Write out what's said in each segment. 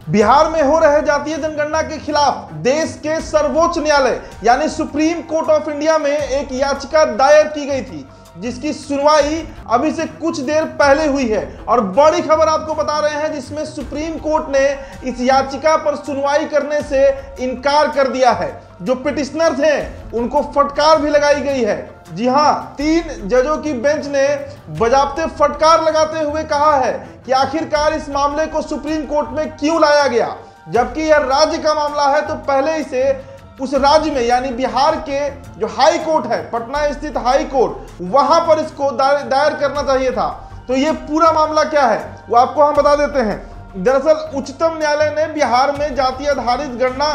बिहार में हो रहे जातीय जनगणना के खिलाफ देश के सर्वोच्च न्यायालय यानी सुप्रीम कोर्ट ऑफ इंडिया में एक याचिका दायर की गई थी, जिसकी सुनवाई अभी से कुछ देर पहले हुई है। और बड़ी खबर आपको बता रहे हैं, जिसमें सुप्रीम कोर्ट ने इस याचिका पर सुनवाई करने से इनकार कर दिया है। जो पिटिशनर थे उनको फटकार भी लगाई गई है। जी हां, 3 जजों की बेंच ने बजाबते फटकार लगाते हुए कहा है कि आखिरकार इस मामले को सुप्रीम कोर्ट में क्यों लाया गया। जबकि यह राज्य का मामला है तो पहले इसे उस राज्य में यानी बिहार के जो हाई कोर्ट है, पटना स्थित हाई कोर्ट, वहां पर इसको दायर करना चाहिए था। तो ये पूरा मामला क्या है वो आपको हम बता देते हैं। दरअसल उच्चतम न्यायालय ने बिहार में जाति आधारित गणना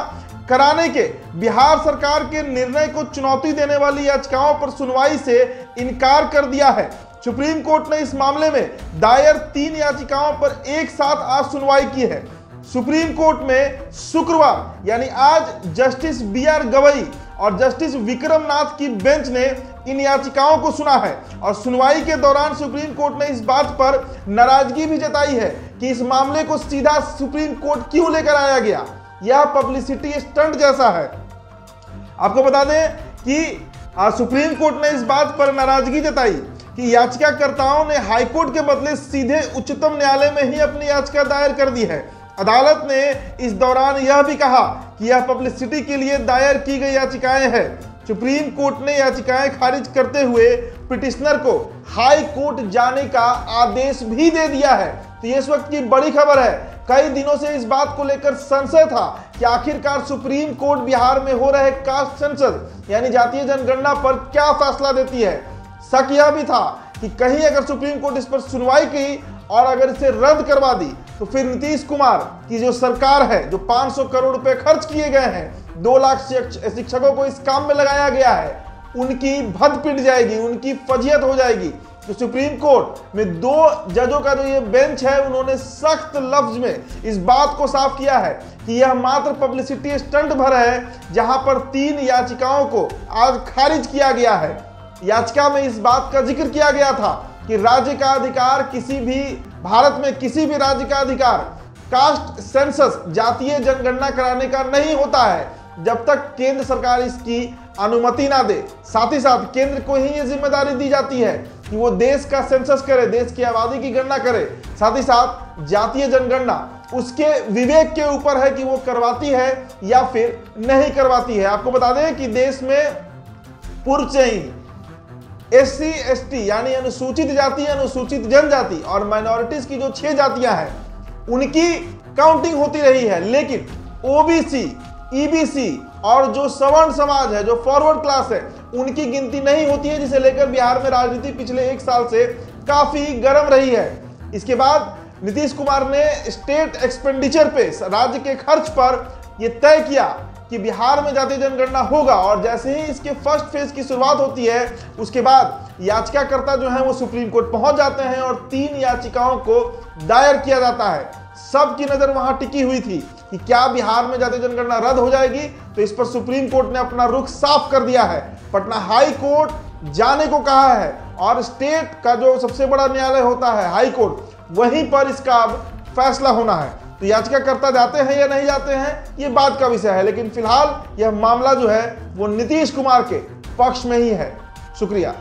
कराने के बिहार सरकार के निर्णय को चुनौती देने वाली याचिकाओं पर सुनवाई से इनकार कर दिया है। सुप्रीम कोर्ट ने इस मामले में दायर 3 याचिकाओं पर एक साथ आज सुनवाई की है। सुप्रीम कोर्ट में शुक्रवार यानी आज जस्टिस BR गवई और जस्टिस विक्रम नाथ की बेंच ने इन याचिकाओं को सुना है। और सुनवाई के दौरान सुप्रीम कोर्ट ने इस बात पर नाराजगी भी जताई है कि इस मामले को सीधा सुप्रीम कोर्ट क्यों लेकर आया गया। यह पब्लिसिटी स्टंट जैसा है। आपको बता दें कि सुप्रीम कोर्ट ने इस बात पर नाराजगी जताई कि याचिकाकर्ताओं ने हाईकोर्ट के बदले सीधे उच्चतम न्यायालय में ही अपनी याचिका दायर कर दी है। अदालत ने इस दौरान यह भी कहा कि यह पब्लिसिटी के लिए दायर की गई याचिकाएं हैं। सुप्रीम कोर्ट ने याचिकाएं खारिज करते हुए पिटिशनर को हाई कोर्ट जाने का आदेश भी दे दिया है। तो ये इस वक्त की बड़ी खबर है। कई दिनों से इस बात को लेकर संशय था कि आखिरकार सुप्रीम कोर्ट बिहार में हो रहे कास्ट सेंसस यानी जातीय जनगणना पर क्या फैसला देती है। शक यह भी था कि कहीं अगर सुप्रीम कोर्ट इस पर सुनवाई की और अगर इसे रद्द करवा दी तो फिर नीतीश कुमार की जो सरकार है, जो 500 करोड़ रुपए खर्च किए गए हैं, 2 लाख शिक्षकों को इस काम में लगाया गया है, उनकी भद पिट जाएगी, उनकी फजीहत हो जाएगी। तो सुप्रीम कोर्ट में 2 जजों का जो ये बेंच है, उन्होंने सख्त लफ्ज में इस बात को साफ किया है कि यह मात्र पब्लिसिटी स्टंट भर है, जहां पर 3 याचिकाओं को आज खारिज किया गया है। याचिका में इस बात का जिक्र किया गया था कि राज्य का अधिकार किसी भी भारत में किसी भी राज्य का अधिकार कास्ट सेंसस जातीय जनगणना कराने का नहीं होता है जब तक केंद्र सरकार इसकी अनुमति ना दे। साथ ही साथ केंद्र को ही ये जिम्मेदारी दी जाती है कि वो देश का सेंसस करे, देश की आबादी की गणना करे। साथ ही साथ जातीय जनगणना उसके विवेक के ऊपर है कि वो करवाती है या फिर नहीं करवाती है। आपको बता दें कि देश में पूर्व से ही SC ST यानी अनुसूचित जाति, अनुसूचित जनजाति और माइनॉरिटीज की जो 6 जातियां हैं उनकी काउंटिंग होती रही है, लेकिन OBC, EBC और जो सवर्ण समाज है, जो फॉरवर्ड क्लास है, उनकी गिनती नहीं होती है, जिसे लेकर बिहार में राजनीति पिछले 1 साल से काफी गर्म रही है। इसके बाद नीतीश कुमार ने स्टेट एक्सपेंडिचर पे, राज्य के खर्च पर यह तय किया कि बिहार में जातीय जनगणना होगा। और जैसे ही इसके फर्स्ट फेज की शुरुआत होती है, उसके बाद याचिकाकर्ता जो है वो सुप्रीम कोर्ट पहुंच जाते हैं और 3 याचिकाओं को दायर किया जाता है। सबकी नजर वहां टिकी हुई थी कि क्या बिहार में जातीय जनगणना रद्द हो जाएगी। तो इस पर सुप्रीम कोर्ट ने अपना रुख साफ कर दिया है। पटना हाई कोर्ट जाने को कहा है और स्टेट का जो सबसे बड़ा न्यायालय होता है हाई कोर्ट, वहीं पर इसका अब फैसला होना है। तो याचिकाकर्ता जाते हैं या नहीं जाते हैं ये बात का विषय है, लेकिन फिलहाल यह मामला जो है वो नीतीश कुमार के पक्ष में ही है। शुक्रिया।